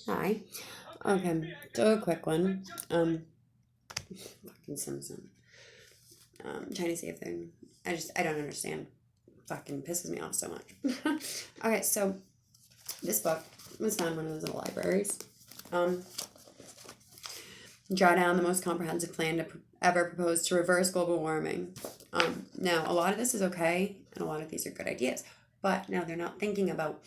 Hi. Okay, so a quick one. Fucking Simpson. Trying to see if they. I don't understand. Fucking pisses me off so much. Okay, so this book was found when I was in the libraries. Um, Draw down the most comprehensive plan ever proposed to reverse global warming. Now, a lot of this is okay, and a lot of these are good ideas, but now they're not thinking about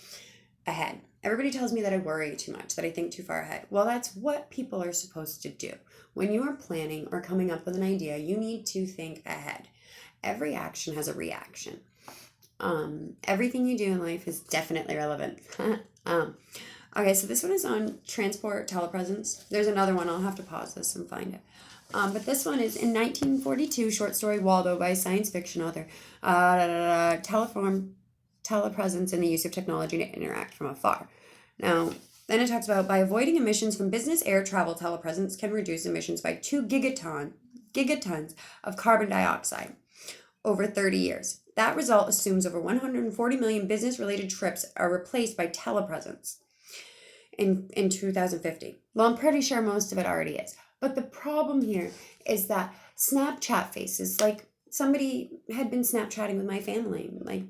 ahead. Everybody tells me that I worry too much, that I think too far ahead. Well, that's what people are supposed to do. When you are planning or coming up with an idea, you need to think ahead. Every action has a reaction. Everything you do in life is definitely relevant. um, okay, so this one is on transport telepresence. There's another one. I'll have to pause this and find it. But this one is in 1942, short story Waldo by science fiction author. Telepresence and the use of technology to interact from afar. Now, then it talks about by avoiding emissions from business air travel, telepresence can reduce emissions by 2 gigatons of carbon dioxide over 30 years. That result assumes over 140 million business related trips are replaced by telepresence in 2050. Well, I'm pretty sure most of it already is. But the problem here is that Snapchat faces, like somebody had been Snapchatting with my family, like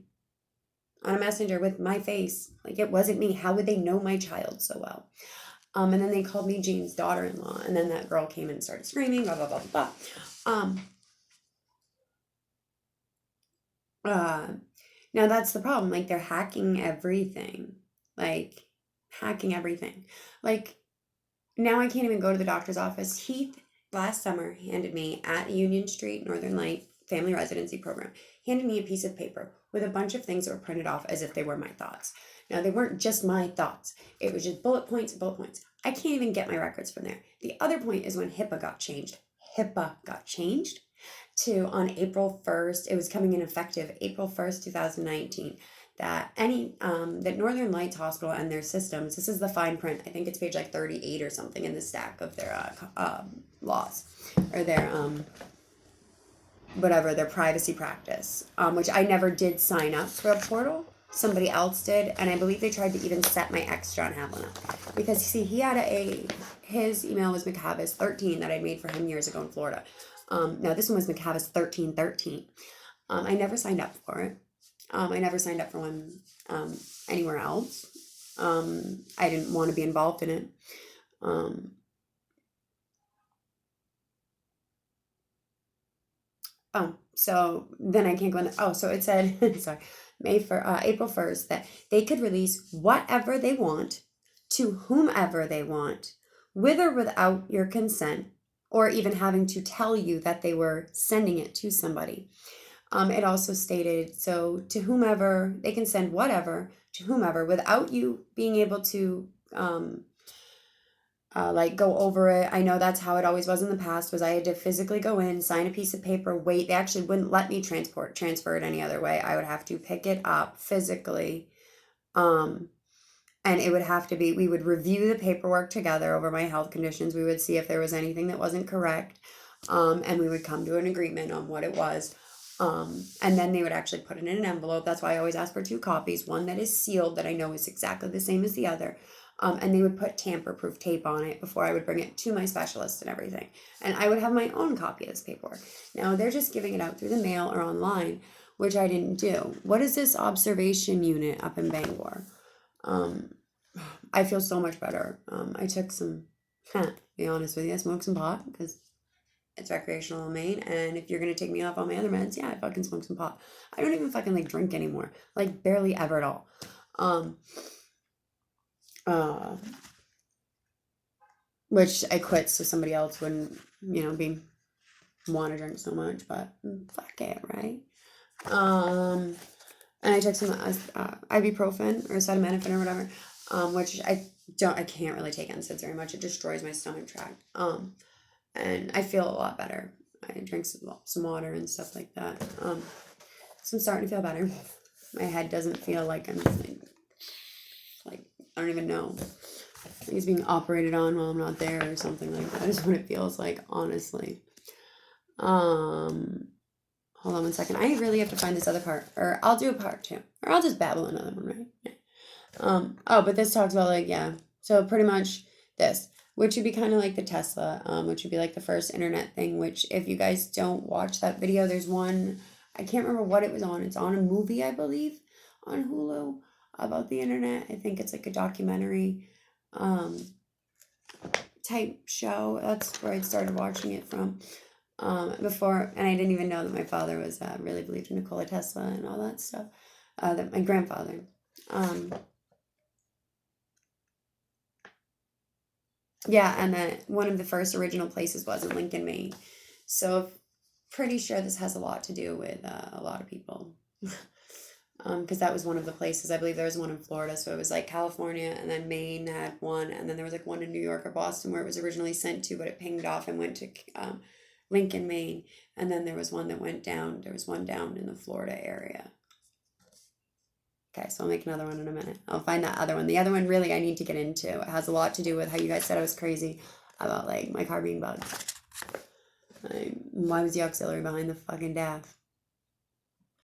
on a messenger with my face. Like it wasn't me. How would they know my child so well? And then they called me Jean's daughter-in-law. And then that girl came and started screaming, blah, blah, blah, blah, blah. Uh, Now that's the problem. Like they're hacking everything. Like hacking everything. Like now I can't even go to the doctor's office. Heath last summer handed me at Union Street, Northern Light Family Residency Program, handed me a piece of paper with a bunch of things that were printed off as if they were my thoughts. Now they weren't just my thoughts. It was just bullet points, bullet points. I can't even get my records from there. The other point is when HIPAA got changed. HIPAA got changed to on April 1st. It was coming in effective April 1st, 2019. That that Northern Lights Hospital and their systems, this is the fine print. I think it's page like 38 or something in the stack of their laws or their whatever their privacy practice, which I never did sign up for a portal. Somebody else did, and I believe they tried to even set my ex John Havlin up because see he had his email was McCavis13 that I made for him years ago in Florida. Now this one was McCavis1313. I never signed up for it. I never signed up for one anywhere else. I didn't want to be involved in it. So then I can't go in. So it said, sorry, April 1st, that they could release whatever they want to whomever they want, with or without your consent, or even having to tell you that they were sending it to somebody. It also stated, so to whomever, they can send whatever to whomever without you being able to like go over it. I know that's how it always was in the past, was I had to physically go in, sign a piece of paper, wait. They actually wouldn't let me transfer it any other way. I would have to pick it up physically. And it would have to be, we would review the paperwork together over my health conditions. We would see if there was anything that wasn't correct. And we would come to an agreement on what it was. And then they would actually put it in an envelope. That's why I always ask for 2 copies, one that is sealed that I know is exactly the same as the other. And they would put tamper-proof tape on it before I would bring it to my specialist and everything. And I would have my own copy of this paperwork. Now, they're just giving it out through the mail or online, which I didn't do. What is this observation unit up in Bangor? I feel so much better. I took some, to be honest with you, I smoked some pot because it's recreational in Maine. And if you're going to take me off all my other meds, yeah, I fucking smoke some pot. I don't even fucking like drink anymore. Like barely ever at all. Uh, which I quit so somebody else wouldn't, be want to drink so much, but fuck it, right? And I took some ibuprofen or acetaminophen or whatever, which I can't really take NSAIDs very much. It destroys my stomach tract. And I feel a lot better. I drink some water and stuff like that. So I'm starting to feel better. My head doesn't feel like I'm like I don't even know. Like it's being operated on while I'm not there or something like that. Is what it feels like, honestly. Hold on one second. I really have to find this other part, or I'll do a part 2, or I'll just babble another one, right? Yeah. But this talks about like, yeah, So pretty much this, which would be kind of like the Tesla, which would be like the first internet thing, which if you guys don't watch that video, there's one, I can't remember what it was on. It's on a movie, I believe, on Hulu about the internet. I think it's like a documentary type show. That's where I started watching it from. Before, and I didn't even know that my father was really believed in Nikola Tesla and all that stuff. That my grandfather. Yeah, and that one of the first original places was in Lincoln, Maine. So pretty sure this has a lot to do with a lot of people. Because that was one of the places. I believe there was one in Florida, so it was like California, and then Maine had one, and then there was like one in New York or Boston where it was originally sent to, but it pinged off and went to Lincoln, Maine, and then there was one that went down. There was one down in the Florida area. Okay, so I'll make another one in a minute. I'll find that other one. The other one really I need to get into. It has a lot to do with how you guys said I was crazy about like my car being bugged. Why was the auxiliary behind the fucking DAF?